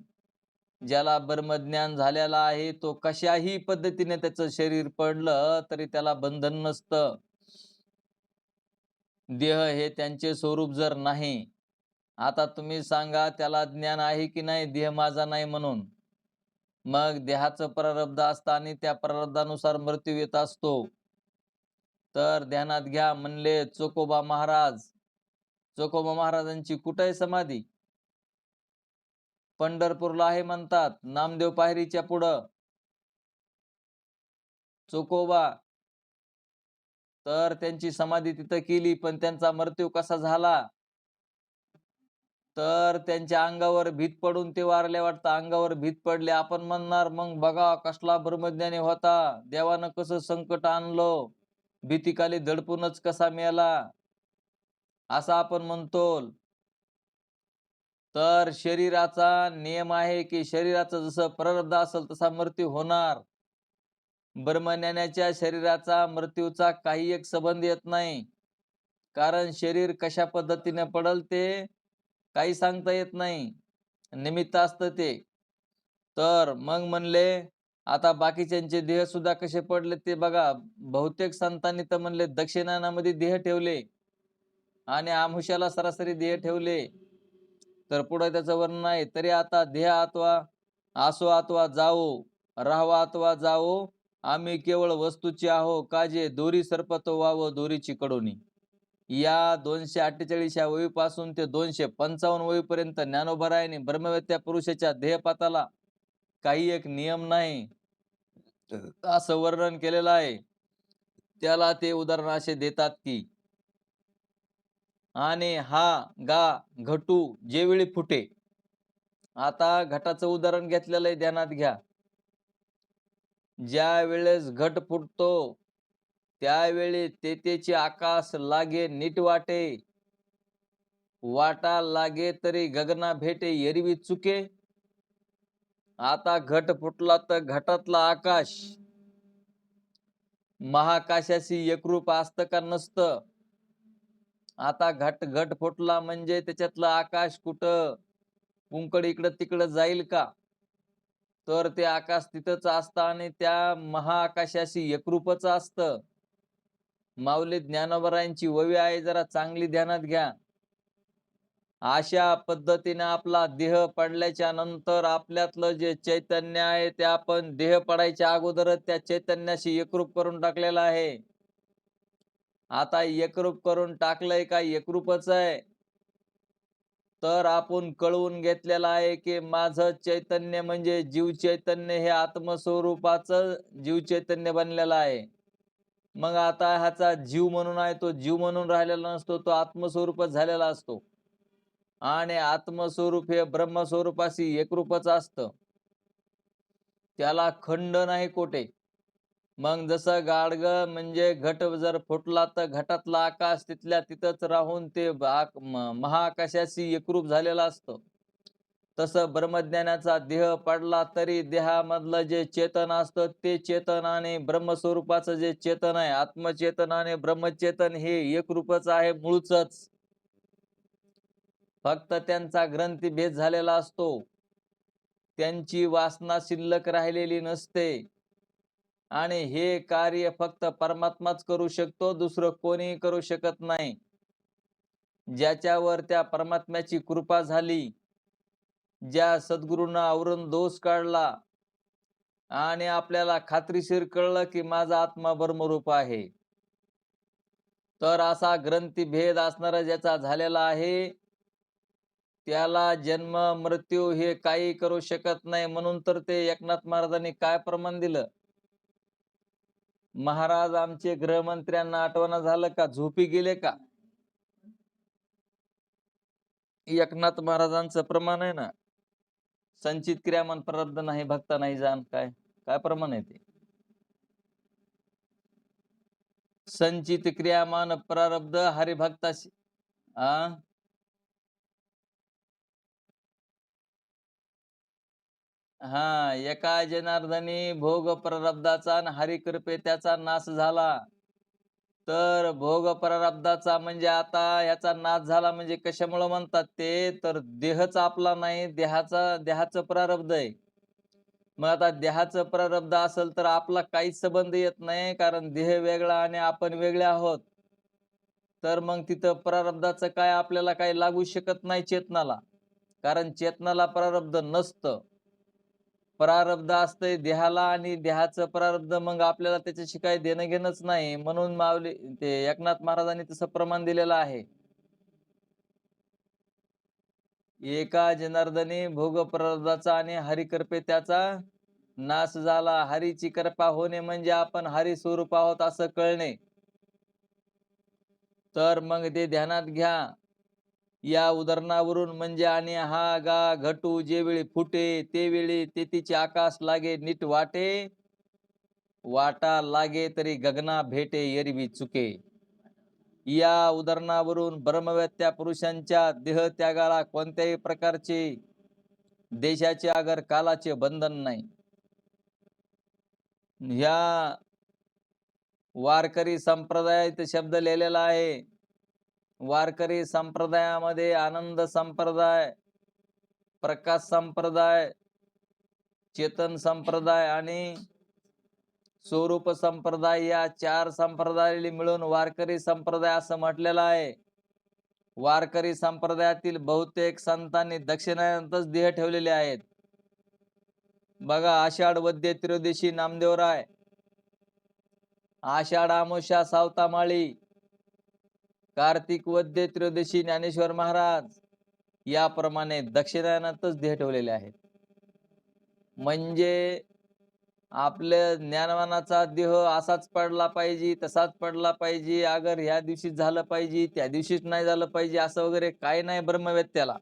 ज्याला ब्रह्मज्ञान झालेला आहे तो कशाही पद्धतीने त्याचं शरीर पडलं तरी त्याला बंधन नसतं. देह हे त्यांचे स्वरूप जर नाही आता तुम्ही सांगा त्याला ज्ञान आहे की नाही देह माझा नाही म्हणून? मग देहाचं प्रारब्ध असतं आणि त्या प्रारब्धानुसार मृत्यू येत असतो. तर ध्यानात घ्या म्हणले चोकोबा महाराज. चोकोबा महाराजांची कुठे आहे समाधी? पंढरपूरला आहे म्हणतात, नामदेव पायरीच्या पुढं. चोकोबा. तर त्यांची समाधी तिथं केली, पण त्यांचा मृत्यू कसा झाला? तर त्यांच्या अंगावर भीत पडून ते वारले वाटतं. अंगावर भीत पडले. आपण म्हणणार मग बघा कसला ब्रह्मज्ञानी होता, देवानं कसं संकट आणलं, भीतीखाली दडपूनच कसा मेला, असं आपण म्हणतो. तर शरीराचा नियम आहे की शरीराचं जसं प्रारब्ध असेल तसा मृत्यू होणार. ब्रह्मज्ञानाच्या शरीराचा मृत्यूचा काही एक संबंध येत नाही. कारण शरीर कशा पद्धतीने पडल ते काही सांगता येत नाही. निमित्त असतं ते. तर मग म्हणले आता बाकीच्यांचे देह सुद्धा कसे पडले ते बघा. बहुतेक संतांनी तर म्हणले दक्षिणानामध्ये देह ठेवले आणि आमुष्याला सरासरी देह ठेवले. तर पुढे त्याचं वर्णन आहे. तरी आता देह अथवा असो अथवा जावो, राहावा अथवा जावो, आम्ही केवळ वस्तूची आहो, काजे दोरी सरपत व्हावं दोरीची कडोनी. या 248 या वहीपासून ते 255 वहीपर्यंत ज्ञानोबरायाने ब्रह्मवेत्या पुरुषाच्या देहपाताला काही एक नियम नाही असं वर्णन केलेलं आहे. त्याला ते उदाहरण असे देतात की आणि हा गा घटू जेवेळी फुटे. आता घटाचं उदाहरण घेतलेलं आहे, ध्यानात घ्या. ज्या वेळेस घट फुटतो त्यावेळी तेथेचे आकाश लागे नीट वाटे, वाटा लागे तरी गगना भेटे एरवी चुके. आता घट फुटला तर घटातला आकाश महाकाशाशी एकरूप असतं का नसतं? आता घट फुटला म्हणजे त्याच्यातलं आकाश कुठं कुंकड इकडं तिकडं जाईल का? तर ते आकाश तिथंच असतं आणि त्या महाआकाशाशी एकरूपच असतं. माऊली ज्ञानोबरायांची ववी आहे, जरा चांगली ध्यानात घ्या. अशा पद्धतीने आपला देह पडल्याच्या नंतर आपल्यातलं जे चैतन्य आहे ते आपण देह पडायच्या अगोदरच त्या चैतन्याशी एकरूप करून टाकलेलं आहे. आता एकरूप करून टाकलंय का एकरूपच आहे. तर आपण कळवून घेतलेलं आहे की माझं चैतन्य म्हणजे जीव चैतन्य हे आत्मस्वरूपाचं जीव चैतन्य बनलेलं आहे. मग आता ह्याचा जीव म्हणून आहे, तो जीव म्हणून राहिलेला नसतो, तो आत्मस्वरूपच झालेला असतो. आणि आत्मस्वरूप हे ब्रह्मस्वरूपाशी एकरूपच असतं. त्याला खंड नाही कोठे. मग जसं गाडगं म्हणजे घट जर फुटला तर घटातला आकाश तिथल्या तिथंच राहून ते महाआकाशाशी एकरूप झालेलं असतं. तसं ब्रह्मज्ञानाचा देह पडला तरी देहामधलं जे चेतन असतं ते चेतन आणि ब्रह्मस्वरूपाचं जे चेतन आहे, आत्मचेतन आणि ब्रह्मचेतन हे एकरूपच आहे मूळचंच. फक्त त्यांचा ग्रंथीभेद झालेला असतो. त्यांची वासना शिल्लक राहिलेली नसते. आणि हे कार्य फक्त परमात्माच करू शकतो, दुसरं कोणीही करू शकत नाही. ज्याच्यावर त्या परमात्म्याची कृपा झाली, ज्या सद्गुरूंना आवरून दोष काढला आणि आपल्याला खात्रीशीर कळलं की माझा आत्मा ब्रह्मरूप आहे. तर असा ग्रंथीभेद असणारा ज्याचा झालेला आहे, त्याला जन्म मृत्यू हे काही करू शकत नाही. म्हणून तर ते एकनाथ महाराजांनी काय प्रमाण दिलं? महाराज आमचे गृहमंत्र्यांना आठवण झालं का? झोपी गेले का? एकनाथ महाराजांचं प्रमाण आहे ना, संचित क्रियामान प्रारब्ध नाही भक्ता नाही जाण. काय काय प्रमाण आहे ते? संचित क्रियामान प्रारब्ध हरिभक्ताशी आ हा एका जनार्दनी भोग प्रारब्धाचा आणि हरिकृपे त्याचा नाश झाला. तर भोग प्रारब्धाचा म्हणजे आता याचा नाश झाला म्हणजे कशामुळे म्हणतात ते, तर देहच आपला नाही, देहाचं प्रारब्ध आहे. मग आता देहाचं प्रारब्ध असेल तर आपला काहीच संबंध येत नाही, कारण देह वेगळा आणि आपण वेगळे आहोत. तर मग तिथं प्रारब्धाचं काय आपल्याला काही लागू शकत नाही चेतनाला. कारण चेतनाला प्रारब्ध नसतं. प्रारब्ध असतंय देहाला आणि देहाचं प्रारब्ध मग आपल्याला त्याच्याशी काही देणं-घेणंच नाही. म्हणून माऊली ते एकनाथ महाराजांनी तसं प्रमाण दिलेलं आहे. एका जनार्दनी भोग प्रारब्धाचा आणि हरिकृपे त्याचा नाश झाला. हरीची कृपा होणे म्हणजे आपण हरी स्वरूप आहोत असं कळणे. तर मग ते ध्यानात घ्या. या उदाहरणावरून म्हणजे आणि हा गा घटू जे वेळी फुटे ते वेळी तेथीचे आकाश लागे नीट वाटे वाटा लागे तरी गगना भेटे एरवी चुके. या उदाहरणावरून ब्रह्मवेत्या पुरुषांच्या देहत्यागाला कोणत्याही प्रकारचे देशाचे अगर कालाचे बंधन नाही. ह्या वारकरी संप्रदायात शब्द लिहिलेला आहे. वारकरी संप्रदायामध्ये आनंद संप्रदाय, प्रकाश संप्रदाय, चेतन संप्रदाय आणि स्वरूप संप्रदाय या 4 संप्रदायाला मिळून वारकरी संप्रदाय असं म्हटलेलं आहे. वारकरी संप्रदायातील बहुतेक संतांनी दक्षिणायनातच देह ठेवलेले आहेत. बघा आषाढ वद्य त्रयोदशी नामदेवराय, आषाढ अमावस्या सावतामाळी, कार्तिक वद्य त्रयोदशी ज्ञानेश्वर महाराज याप्रमाणे दक्षिणायनातच देह ठेवलेले आहेत. म्हणजे आपल्या ज्ञानवानाचा देह असाच पडला पाहिजे, तसाच पडला पाहिजे, अगर ह्या दिवशीच झालं पाहिजे, त्या दिवशीच नाही झालं पाहिजे असं वगैरे काही नाही. ब्रह्मवेत्याला,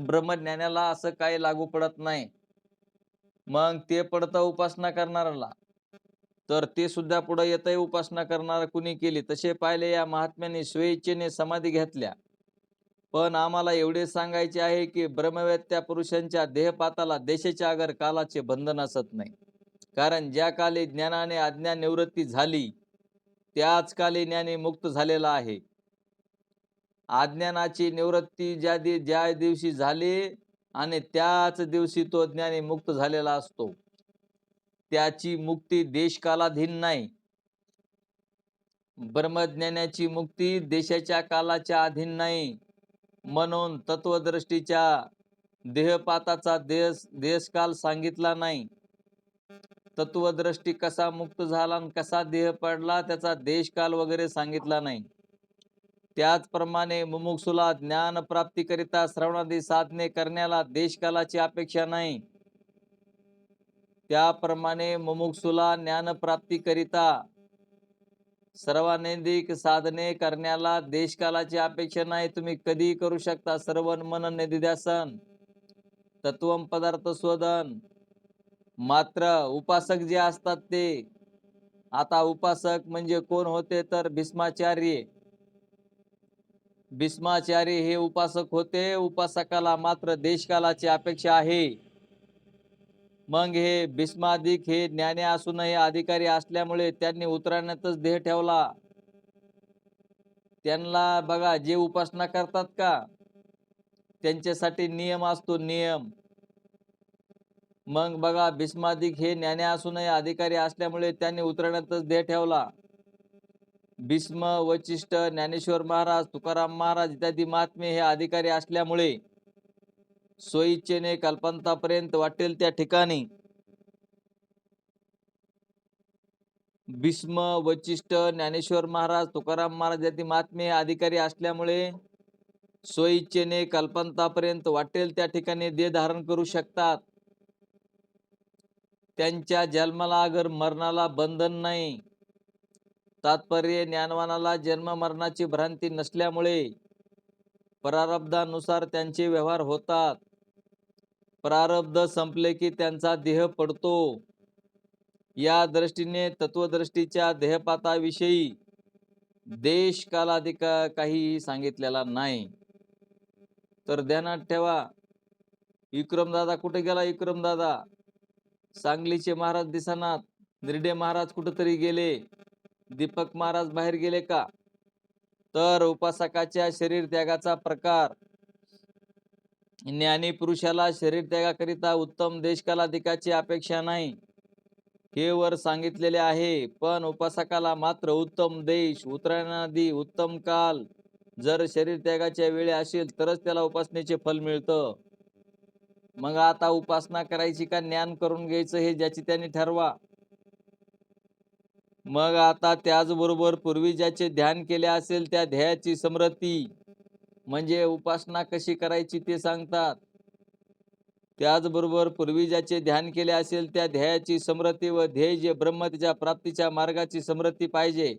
ब्रह्मज्ञानाला असं काही लागू पडत नाही. मग ते पडतं उपासना करणाऱ्याला, तर ते सुद्धा पुढे येतंय उपासना करणारा कुणी केली. तसे पाहिले या महात्म्याने स्वेच्छेने समाधी घेतल्या. पण आम्हाला एवढे सांगायचे आहे की ब्रह्मवेत्या पुरुषांच्या देहपाताला देशाच्या अगर कालाचे बंधन असत नाही. कारण ज्या काली ज्ञानाने अज्ञान निवृत्ती झाली त्याच काली ज्ञानी मुक्त झालेला आहे. अज्ञानाची निवृत्ती ज्या दिवशी झाली आणि त्याच दिवशी तो ज्ञानी मुक्त झालेला असतो. त्याची मुक्ती देशकालाधीन नाही. ब्रह्मज्ञानाची मुक्ती देशाच्या कालाच्या अधीन नाही. म्हणून तत्वदृष्टीच्या देहपाताचा देशकाल सांगितला नाही. तत्वदृष्टी कसा मुक्त झाला आणि कसा देह पडला त्याचा देशकाल वगैरे सांगितला नाही. त्याचप्रमाणे मुमुक्षुला ज्ञान प्राप्तीकरिता श्रवणादी साधने करण्याला देशकालाची अपेक्षा नाही. त्याप्रमाणे मुमुक्षुला ज्ञान प्राप्तीकरिता सर्वानैतिक साधने करण्याला देशकालाची अपेक्षा नाही. तुम्ही कधी करू शकता. श्रवण मनन निधिध्यासन तत्वम पदार्थ शोधन. मात्र उपासक जे असतात ते, आता उपासक म्हणजे कोण होते तर भीष्माचार्य. भीष्माचार्य हे उपासक होते. उपासकाला मात्र देशकालाची अपेक्षा आहे. मग हे भीष्मादिक हे ज्ञानी असूनही अधिकारी असल्यामुळे त्यांनी उतरण्यातच देह ठेवला. त्यांना बघा जे उपासना करतात का त्यांच्यासाठी नियम असतो, नियम. मग बघा भीष्मादिक हे ज्ञानी असूनही अधिकारी असल्यामुळे त्यांनी उतरण्यातच देह ठेवला. भीष्म, वशिष्ठ, ज्ञानेश्वर महाराज, तुकाराम महाराज इत्यादी महात्मे हे अधिकारी असल्यामुळे स्वइच्छेने कल्पंतापर्यंत वाटेल त्या ठिकाणी भीष्म, वशिष्ठ, ज्ञानेश्वर महाराज, तुकाराम महाराज इत्यादी महात्मे अधिकारी असल्यामुळे स्वइच्छेने कल्पंतापर्यंत वाटेल त्या ठिकाणी देह धारण करू शकतात. त्यांच्या जन्माला अगर मरणाला बंधन नाही. तात्पर्य ज्ञानवानाला जन्म मरणाची भ्रांती नसल्यामुळे प्रारब्धानुसार त्यांचे व्यवहार होतात. प्रारब्ध संपले की त्यांचा देह पडतो. या दृष्टीने तत्वदृष्टीच्या देहपाताविषयी देश कालाधिक काही सांगितलेला नाही. तर ध्यानात ठेवा. विक्रमदादा कुठे गेला? विक्रमदादा सांगलीचे महाराज दिसनात. निर्डे महाराज कुठेतरी गेले. दीपक महाराज बाहेर गेले का? तर उपासकाच्या शरीर त्यागाचा प्रकार. ज्ञानी पुरुषाला शरीर त्यागाकरिता उत्तम देशकालाधिकाची अपेक्षा नाही. हे वर सांगितलेले आहे. पण उपासकाला मात्र उत्तम देश, उतरण्याआधी उत्तम काल, जर शरीर त्यागाच्या वेळी असेल तरच त्याला उपासनेचे फल मिळतं. मग आता उपासना करायची का ज्ञान करून घ्यायचं हे ज्याची त्याने ठरवा. मग आता त्याचबरोबर पूर्वी ज्याचे ध्यान केले असेल त्या ध्येयाची स्मृती म्हणजे उपासना कशी करायची ते सांगतात. त्याचबरोबर पूर्वी ज्याचे ध्यान केले असेल त्या ध्येयाची स्मृती व ध्येय जे ब्रह्म त्याच्या प्राप्तीच्या मार्गाची स्मृती पाहिजे.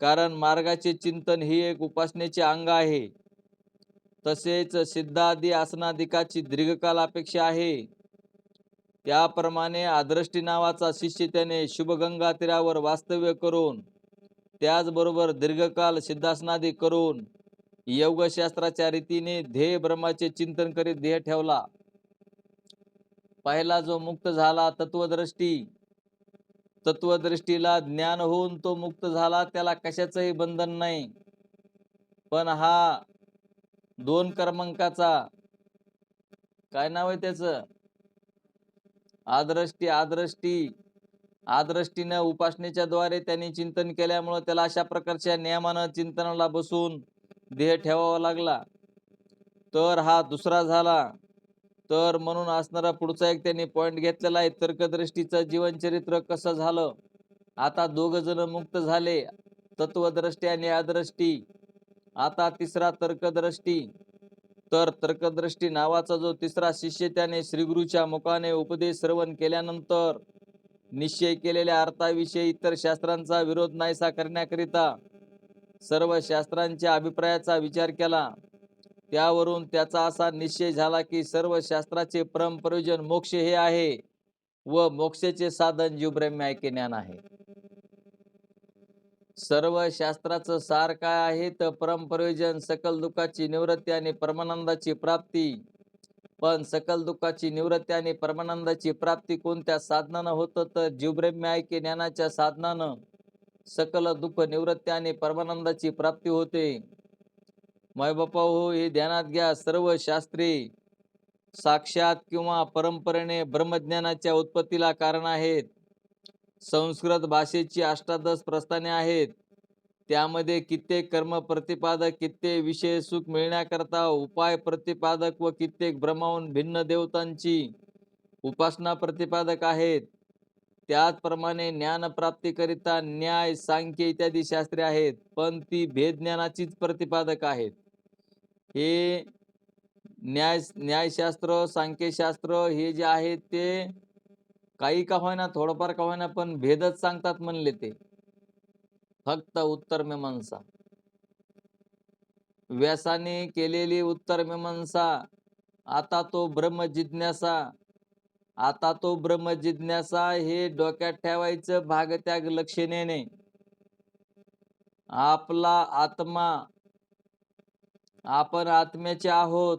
कारण मार्गाचे चिंतन ही एक उपासनेचे अंग आहे. तसेच सिद्धादी आसनादिकाची दीर्घकाल अपेक्षा आहे. त्याप्रमाणे आदृष्टी नावाचा शिष्य त्याने शुभगंगा तीरावर वास्तव्य करून त्याचबरोबर दीर्घकाल सिद्धासनादी करून योगशास्त्राच्या रीतीने ध्येय ब्रह्माचे चिंतन करीत ध्येय ठेवला. पहिला जो मुक्त झाला तत्वदृष्टीला ज्ञान होऊन तो मुक्त झाला, त्याला कशाचंही बंधन नाही. पण हा 2 क्रमांकाचा काय नाव आहे त्याचं, आदृष्टीनं उपासनेच्या द्वारे त्यांनी चिंतन केल्यामुळे त्याला अशा प्रकारच्या नियमानं चिंतनाला बसून ध्येय ठेवावा लागला. तर हा दुसरा झाला. तर म्हणून असणारा पुढचा एक त्यांनी पॉइंट घेतलेला आहे, तर्कदृष्टीचं जीवनचरित्र कसं झालं. आता 2 जण मुक्त झाले, तत्वदृष्टी आणि अदृष्टी. आता तिसरा तर्कदृष्टी. तर तर्कदृष्टी नावाचा जो तिसरा शिष्य त्याने श्रीगुरूच्या मुखाने उपदेश श्रवण केल्यानंतर निश्चय केलेल्या अर्थाविषयी इतर शास्त्रांचा विरोध नाहीसा करण्याकरिता सर्व शास्त्रांच्या अभिप्रायाचा विचार केला. त्यावरून त्याचा असा निश्चय झाला की सर्व शास्त्राचे परम प्रयोजन मोक्ष हे आहे व मोक्षाचे साधन जीवब्रह्म ऐक्य ज्ञान आहे. सर्व शास्त्राचं सार काय आहे तर परम प्रयोजन सकल दुःखाची निवृत्ती आणि परमानंदाची प्राप्ती. पण सकल दुःखाची निवृत्ती आणि परमानंदाची प्राप्ती कोणत्या साधनानं होतं तर जीवब्रह्म ऐक्य ज्ञानाच्या साधनानं सकल दुःख निवृत्ती आणि परमानंदाची प्राप्ती होते. मायबापा हो, हे ध्यानात घ्या. सर्व शास्त्रे साक्षात किंवा परंपरेने ब्रह्मज्ञानाच्या उत्पत्तीला कारण आहेत. संस्कृत भाषेची 18 प्रस्थाने आहेत. त्यामध्ये कित्येक कर्म प्रतिपादक, कित्येक विषय सुख मिळण्याकरता उपाय प्रतिपादक व कित्येक ब्रह्माहून भिन्न देवतांची उपासना प्रतिपादक आहेत. त्याचप्रमाणे ज्ञानप्राप्तीकरिता न्याय, सांख्य इत्यादी शास्त्रे आहेत, पण ती भेदज्ञानाचीच प्रतिपादक आहेत. हे न्यायशास्त्र, सांख्यशास्त्र हे जे आहेत ते काही का होईना, थोडंफार का होईना, पण भेदच सांगतात म्हणले ते. फक्त उत्तरमीमांसा, व्यासाने केलेली उत्तरमीमांसा, आता तो ब्रह्मजिज्ञासा हे डोक्यात ठेवायचं. भागत्याग लक्षणेने आपला आत्मा, आपण आत्म्याचे आहोत.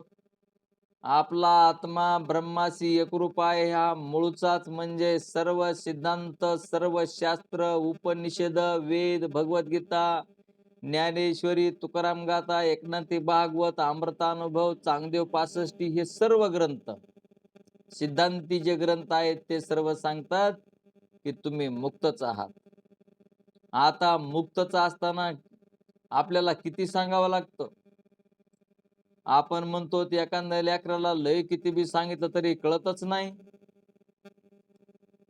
आपला आत्मा ब्रह्माशी एकरूप आहे. हा मूळचाच म्हणजे सर्व सिद्धांत, सर्व शास्त्र, उपनिषद, वेद, भगवद्गीता, ज्ञानेश्वरी, तुकाराम गाथा, एकनाथी भागवत, अमृतानुभव, चांगदेव 65 हे सर्व ग्रंथ, सिद्धांती जे ग्रंथ आहेत ते सर्व सांगतात की तुम्ही मुक्तच आहात. आता मुक्तच असताना आपल्याला किती सांगावं लागतं. आपण म्हणतो ते एखाद्या लेकराला लय किती बी सांगितलं तरी कळतच नाही.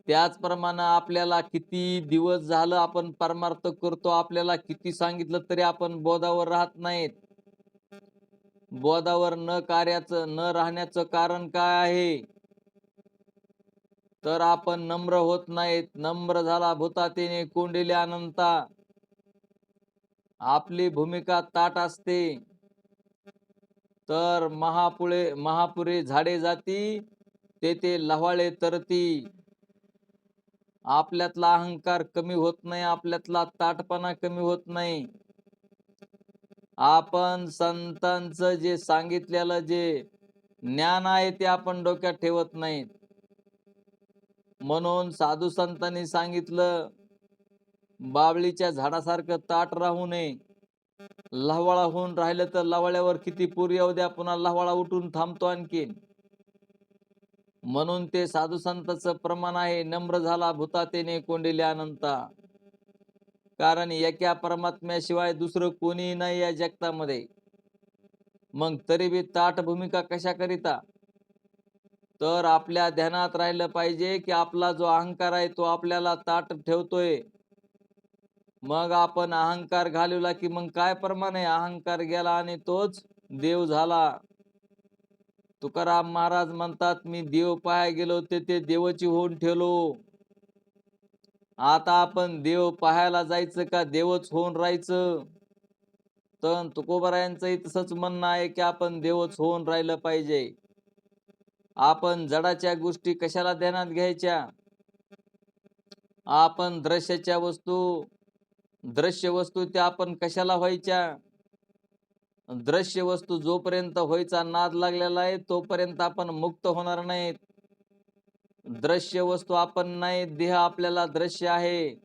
त्याचप्रमाणे आपल्याला किती दिवस झालं आपण परमार्थ करतो, आपल्याला किती सांगितलं तरी आपण बोधावर राहत नाहीत. बोधावर न राहण्याचं कारण काय आहे तर आपण नम्र होत नाहीत. नम्र झाला भूतातेने कोंडिले अनंता. आपली भूमिका ताट असते. तर महापुरे झाडे जाती, तेथे लव्हाळे तरती. आपल्यातला अहंकार कमी होत नाही, आपल्यातला ताटपणा कमी होत नाही. आपण संतांचं जे सांगितलेलं जे ज्ञान आहे ते आपण डोक्यात ठेवत नाहीत. म्हणून साधू संतांनी सांगितलं, बाबळीच्या झाडासारखं ताट राहू नये. लव्हाळा होऊन राहिलं तर लव्हाळ्यावर किती पूर येऊ द्या, पुन्हा लव्हाळा उठून थांबतो आणखीन. म्हणून ते साधू संतांचं प्रमाण आहे, नम्र झाला भूतातेने कोंडिले अनंता. कारण एका परमात्म्याशिवाय दुसरं कोणी नाही या जगतामध्ये. मग तरी बी ताठ भूमिका कशा करिता? तर आपल्या ध्यानात राहिलं पाहिजे की आपला जो अहंकार आहे तो आपल्याला ताठ ठेवतोय. मग आपण अहंकार घालवला की मग काय प्रमाण आहे? अहंकार गेला आणि तोच देव झाला. तुकाराम महाराज म्हणतात, मी देव पाहाय गेलो होते ते देवची होऊन ठेवलो. आता आपण देव पाहायला जायचं का देवच होऊन राहायचं? तर तुकोबारायांचंही तसंच म्हणणं आहे की आपण देवच होऊन राहिलं पाहिजे. आपण जडाच्या गोष्टी कशाला ध्यानात घ्यायच्या? आपण दृश्य वस्तू त्या आपण कशाला व्हायच्या? दृश्य वस्तू जोपर्यंत व्हायचा नाद लागलेला आहे तोपर्यंत आपण मुक्त होणार नाहीत. दृश्य वस्तू आपण नाही, देह आपल्याला दृश्य आहे,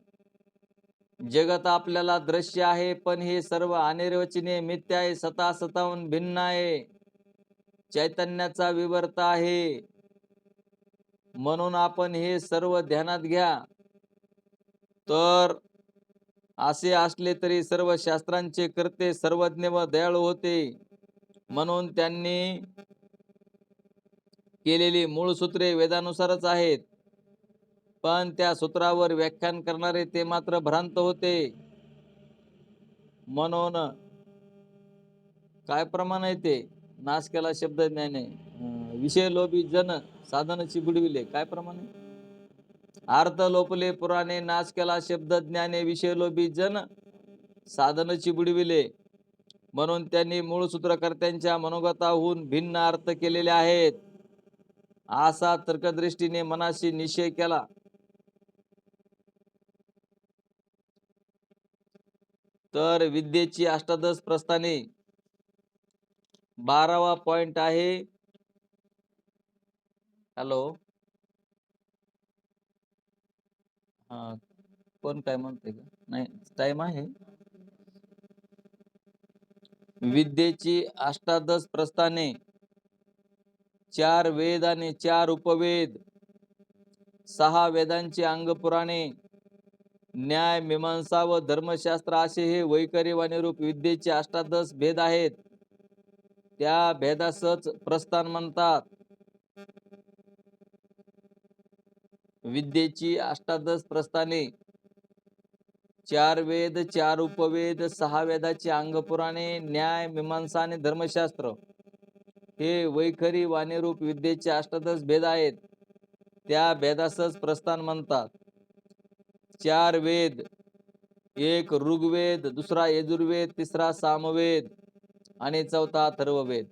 जगत आपल्याला दृश्य आहे, पण हे सर्व अनिर्वचनीय मिथ्या आहे, सताहून भिन्न आहे, चैतन्याचा विवर्त आहे. म्हणून आपण हे सर्व ध्यानात घ्या. तर असे असले तरी सर्व शास्त्रांचे कर्ते सर्वज्ञ व दयाळू होते, म्हणून त्यांनी केलेली मूळ सूत्रे वेदानुसारच आहेत. पण त्या सूत्रावर व्याख्यान करणारे ते मात्र भ्रांत होते. म्हणून काय प्रमाण आहे ते? नाश केला शब्द ज्ञाने, विषय लोभी जन साधनची बुडविले. काय प्रमाण आहे? अर्थ लोपले पुराणे, नाश केला शब्द ज्ञाने, विषय लोभी जन साधनची बुडविले. म्हणून त्यांनी मूळ सूत्रकर्त्यांच्या मनोगताहून भिन्न अर्थ केलेले आहेत, असा तर्कदृष्टीने मनाशी निश्चय केला. तर विद्येची अष्टादश प्रस्थाने 12वा पॉइंट आहे. हॅलो, हा, कोण काय म्हणते का? नाही, टाइम आहे. विद्येची अष्टादश प्रस्थाने, 4 वेद आणि 4 उपवेद, 6 वेदांची अंगपुराणे, न्याय, मीमांसा व धर्मशास्त्र असे हे वैखरी वाणीरूप विद्येचे अष्टादश भेद आहेत. त्या भेदासच प्रस्थान म्हणतात. विद्येची अष्टादश प्रस्थाने, 4 वेद, 4 उपवेद, 6 वेदाची अंगपुराणे, न्याय, मीमांसा आणि धर्मशास्त्र हे वैखरी वाणीरूप विद्येचे अष्टादश भेद आहेत. त्या भेदासच प्रस्थान म्हणतात. 4 वेद, एक ऋग्वेद, दुसरा यजुर्वेद, तिसरा सामवेद आणि चौथा अथर्ववेद.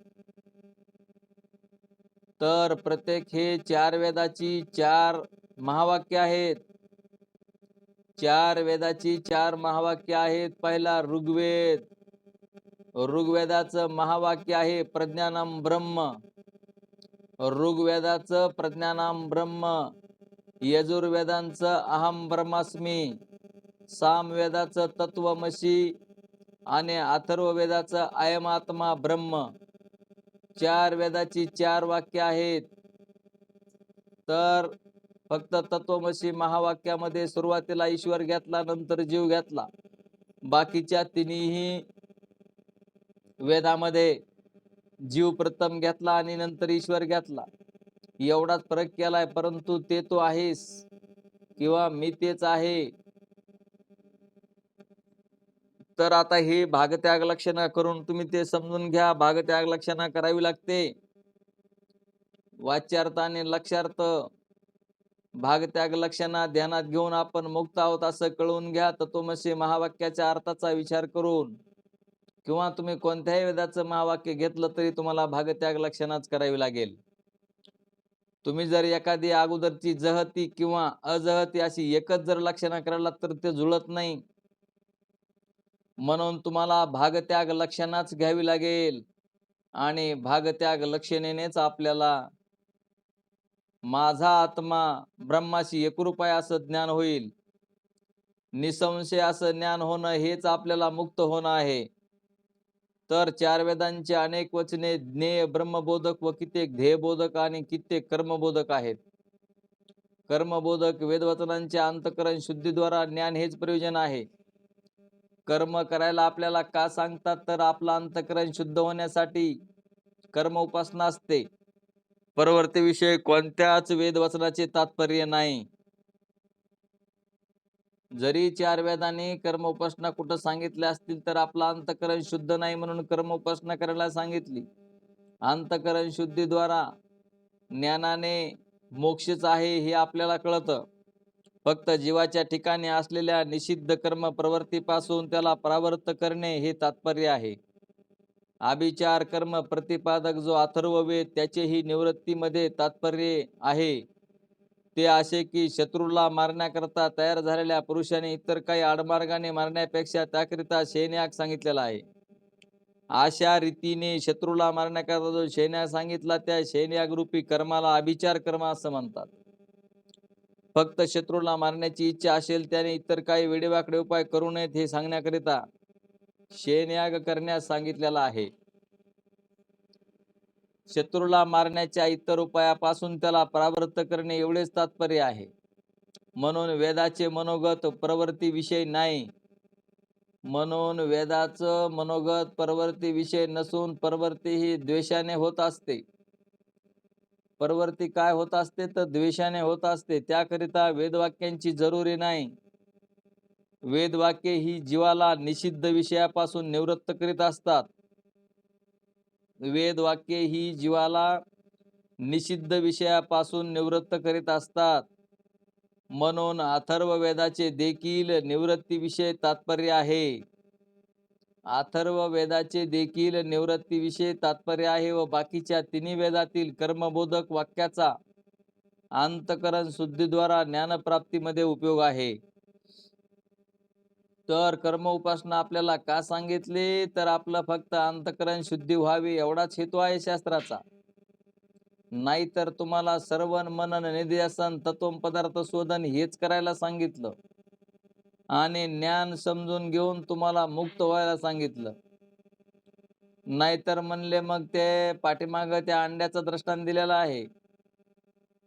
तर प्रत्येक हे 4 वेदाची 4 महावाक्य आहेत. 4 वेदाची 4 महावाक्य आहेत. पहिला ऋग्वेद, ऋग्वेदाचं महावाक्य आहे प्रज्ञानम ब्रह्म. ऋग्वेदाचं प्रज्ञानम ब्रह्म, यजुर्वेदांचं अहम ब्रह्मास्मी, सामवेदाचं तत्वमसी आणि अथर्ववेदाचं अयम आत्मा ब्रह्म. 4 वेदाची 4 वाक्य आहेत. तर फक्त तत्वमसी महावाक्यामध्ये सुरुवातीला ईश्वर घेतला, नंतर जीव घेतला. बाकीच्या तिन्ही वेदामध्ये जीव प्रथम घेतला आणि नंतर ईश्वर घेतला. एवढाच फरक केलाय. परंतु ते तो आहेस किंवा मी तेच आहे. तर आता हे भागत्याग लक्षणा करून तुम्ही ते समजून घ्या. भागत्याग लक्षणा करावी लागते. वाच्यार्थ आणि लक्षार्थ भागत्याग लक्षणा ध्यानात घेऊन आपण मुक्त आहोत असं कळून घ्या. तत्वमसी महावाक्याच्या अर्थाचा विचार करून, किंवा तुम्ही कोणत्याही वेदाचं महावाक्य घेतलं तरी तुम्हाला भागत्याग लक्षणाच करावी लागेल. तुम्ही जर एखादी अगोदरची जहती किंवा अजहती अशी एकच जर लक्षणा करायला तर ते जुळत नाही. म्हणून तुम्हाला भागत्याग लक्षणाच घ्यावी लागेल आणि भागत्याग लक्षणेनेच आपल्याला माझा आत्मा ब्रह्माशी एकरूप आहे असं ज्ञान होईल. निसंशय असं ज्ञान होणं हेच आपल्याला मुक्त होणं आहे. तर चार वेदांचे अनेक वचने ज्ञेय ब्रह्मबोधक व कित्येक ध्येयबोधक आणि कित्येक कर्मबोधक आहेत. कर्मबोधक वेदवचनांच्या अंतःकरण शुद्धीद्वारा ज्ञान हेच प्रयोजन आहे. कर्म करायला आपल्याला का सांगतात, तर आपलं अंतःकरण शुद्ध होण्यासाठी कर्म उपासना असते. परवर्तीविषयी कोणत्याच वेदवचनाचे तात्पर्य नाही. जरी चार वेदांनी कर्म उपासना कुठं सांगितल्या असतील, तर आपलं अंतःकरण शुद्ध नाही म्हणून कर्म उपासना करायला सांगितली. अंतःकरण शुद्धीद्वारा ज्ञानाने मोक्षच आहे हे आपल्याला कळतं. फक्त जीवाच्या ठिकाणी असलेल्या निषिद्ध कर्म प्रवृत्तीपासून त्याला परावृत्त करणे हे तात्पर्य आहे. आभिचार कर्म प्रतिपादक जो अथर्ववेद त्याचेही निवृत्तीमध्ये तात्पर्य आहे. ते असे की शत्रूला मारण्याकरता तयार झालेल्या पुरुषाने इतर काही आडमार्गाने मारण्यापेक्षा त्याकरिता शयनयाग सांगितलेला आहे. अशा रीतीने शत्रूला मारण्याकरता जो शयनयाग सांगितला, त्या शयनयाग रूपी कर्माला अभिचार कर्म असं म्हणतात. फक्त शत्रूला मारण्याची इच्छा असेल त्याने इतर काही वेडेवाकडे उपाय करू नयेत हे सांगण्याकरिता शयनयाग करण्यास सांगितलेला आहे. शत्रूला मारण्याच्या इतर उपायापासून त्याला परावृत्त करणे एवढेच तात्पर्य आहे. म्हणून वेदाचे मनोगत प्रवृत्ती विषय नाही. म्हणून वेदाचं मनोगत प्रवृत्ती विषय नसून प्रवृत्ती ही द्वेषाने होत असते. प्रवृत्ती काय होत असते, तर द्वेषाने होत असते. त्याकरिता वेदवाक्यांची जरुरी नाही. वेदवाक्ये ही जीवाला निषिद्ध विषयापासून निवृत्त करीत असतात. वेदवाक्ये ही जीवाला निषिद्ध विषयापासून निवृत्त करीत असतात. म्हणून अथर्व वेदाचे देखील निवृत्तीविषय तात्पर्य आहे. अथर्व वेदाचे देखील निवृत्तीविषयी तात्पर्य आहे व बाकीच्या तिन्ही वेदातील कर्मबोधक वाक्याचा अंतःकरण शुद्धीद्वारा ज्ञानप्राप्तीमध्ये उपयोग आहे. तर कर्म उपासना आपल्याला का सांगितली, तर आपलं फक्त अंतःकरण शुद्धी व्हावी एवढाच हेतू आहे शास्त्राचा. नाहीतर तुम्हाला श्रवण मनन निध्यासन तत्व पदार्थ शोधन हेच करायला सांगितलं आणि ज्ञान समजून घेऊन तुम्हाला मुक्त व्हायला सांगितलं. नाहीतर म्हणले मग ते पाठीमाग त्या अंड्याचा दृष्टांत दिलेला आहे.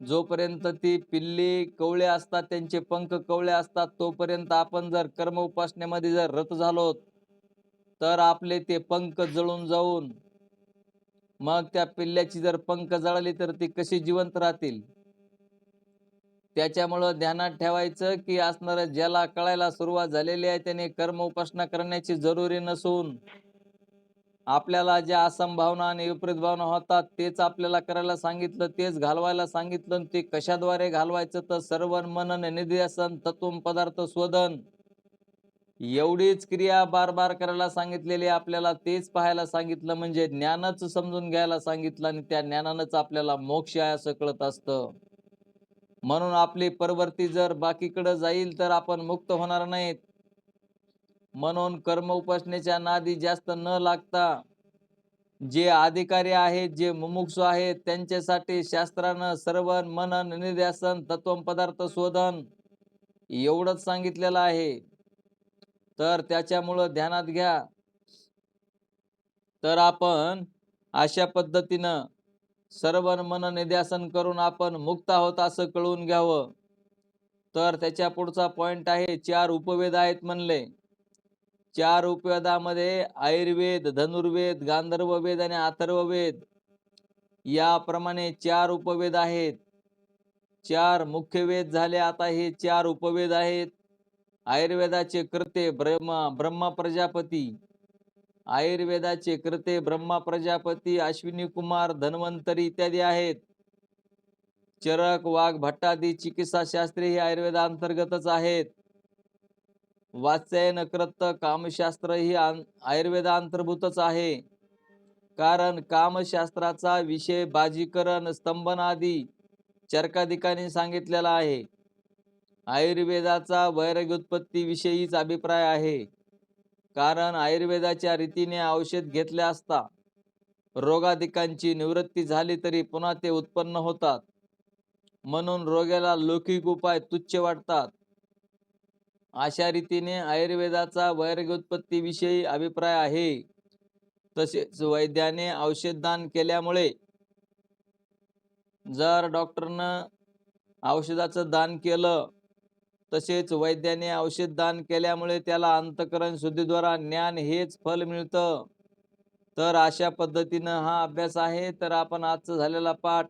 जोपर्यंत ती पिल्ली कवळे असतात, त्यांचे पंख कवळे असतात, तोपर्यंत आपण जर कर्म उपासनेमध्ये जर रत झालो, तर आपले ते पंख जळून जाऊन मग त्या पिल्ल्याची जर पंख जळाली तर ती कशी जिवंत राहतील. त्याच्यामुळं ध्यानात ठेवायचं की असणारं ज्याला कळायला सुरुवात झालेली आहे त्याने कर्म उपासना करण्याची जरुरी नसून आपल्याला ज्या असंभावना आणि विपरीत भावना होतात तेच आपल्याला करायला सांगितलं, तेच घालवायला सांगितलं. ते कशाद्वारे घालवायचं, तर श्रवण मनन निध्यासन तत्व पदार्थ शोधन एवढीच क्रिया बार बार करायला सांगितलेली आपल्याला. तेच पाहायला सांगितलं, म्हणजे ज्ञानच समजून घ्यायला सांगितलं आणि त्या ज्ञानानंच आपल्याला मोक्ष आहे असं कळत असतं. म्हणून आपली प्रवृत्ती जर बाकीकडे जाईल तर आपण मुक्त होणार नाहीत. म्हणून कर्म उपासनेच्या नादी जास्त न लागता जे अधिकारी आहेत, जे मुमुक्षु आहेत, त्यांच्यासाठी शास्त्रानं श्रवण मनन निध्यासन तत्व पदार्थ शोधन एवढंच सांगितलेलं आहे. तर त्याच्यामुळं ध्यानात घ्या. तर आपण अशा पद्धतीनं श्रवण मनन निध्यासन करून आपण मुक्त आहोत असं कळून घ्यावं. तर त्याच्या पुढचा पॉइंट आहे, 4 उपवेद आहेत म्हणले. 4 उपवेदामध्ये आयुर्वेद, धनुर्वेद, गांधर्व वेद आणि अथर्ववेद याप्रमाणे 4 उपवेद आहेत. 4 मुख्य वेद झाले. आता हे 4 उपवेद आहेत. आयुर्वेदाचे कर्ते ब्रह्मा प्रजापती, आयुर्वेदाचे कर्ते ब्रह्मा प्रजापती, अश्विनी कुमार, धन्वंतरी इत्यादी आहेत. चरक, वाघ, भट्टादी चिकित्सा शास्त्रे ही आयुर्वेदांतर्गतच आहेत. वात्स्यायन कृत कामशास्त्र ही आयुर्वेदांतर्भूतच आहे. कारण कामशास्त्राचा विषय बाजीकरण, स्तंभन आदी चरकाधिकांनी सांगितलेला आहे. आयुर्वेदाचा वैराग्योत्पत्ती विषयीच अभिप्राय आहे. कारण आयुर्वेदाच्या रीतीने औषध घेतले असता रोगाधिकांची निवृत्ती झाली तरी पुन्हा ते उत्पन्न होतात. म्हणून रोगाला लौकिक उपाय तुच्छ वाटतात. अशा रीतीने आयुर्वेदाचा वैराग्योत्पत्ती विषयी अभिप्राय आहे. तसेच वैद्याने औषधदान केल्यामुळे, जर डॉक्टरनं औषधाचं दान केलं, तसेच वैद्याने औषध दान केल्यामुळे त्याला अंतःकरण शुद्धीद्वारा ज्ञान हेच फल मिळतं. तर अशा पद्धतीनं हा अभ्यास आहे. तर आपण आजचा झालेला पाठ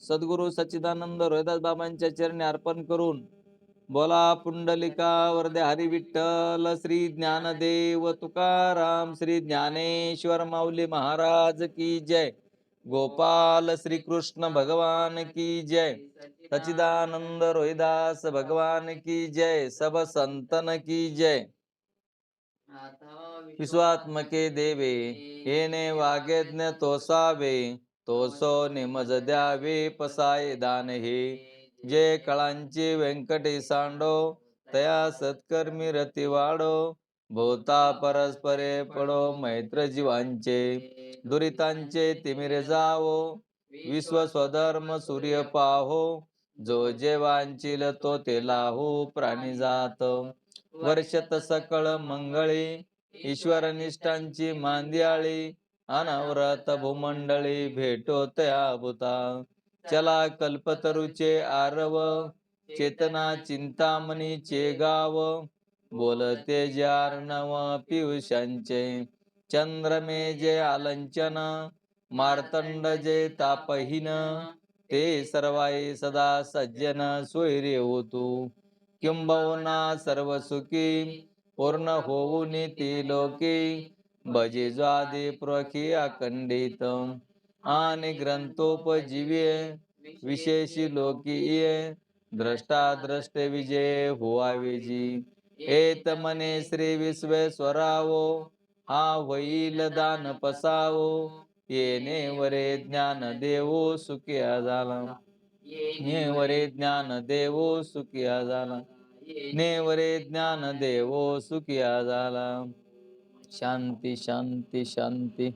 सद्गुरू सच्चिदानंद रोहिदास बाबांच्या चरणी अर्पण करून, बोला पुंडलिका वरदे हरी विठ्ठल श्री ज्ञानदेव तुकाराम श्री ज्ञानेश्वर माऊली महाराज की जय. गोपाल श्री कृष्ण भगवान की जय. सच्चिदानंद रोहिदास भगवान की जय. सब संतन की जय. विश्वात्मके देवे येणे वागेज्ञ तोसावे, तोसो निमज द्यावे पसाय दान हे. जे कळांची व्यंकटी सांडो, तया सत्कर्मी रती वाढो. भोवता परस्परे पडो मैत्र जीवांचे, दुरितांचे तिमिरे जावो. विश्व स्वधर्म सूर्य पाहो, जो जे वांचिल तो ते लाहो प्राणी जात. वर्षत सकळ मंगळी, ईश्वर निष्ठांची मांदियाळी. अनवरत भूमंडळी भेटो तया भूता. चला कल्पतरुचे आरव, चेतना चिंतामणीचे गाव. बोलते जे अर्णव पियुषांचे, चंद्रमे जे आलंचन. मार्तंड जे तापहीन, ते सर्वाई सदा सज्जन सोयरे होतू. किंबहुना सर्व सुखी, पूर्ण होऊन ती लोकी. भजे ज्वादे प्रखी अखंडित, आणि ग्रंथोपजीवे. विशेषी लोकीये, द्रष्टा द्रष्ट विजय हुवावे जी. एत मने श्री विश्वेश्वरावो, हा होईल दान पसावो. येणे वरे ज्ञान देवो सुखिया झाला. नेवरे ज्ञान देवो सुखिया झाला. नेवरे ज्ञान देवो सुखिया झाला. शांती शांती शांती.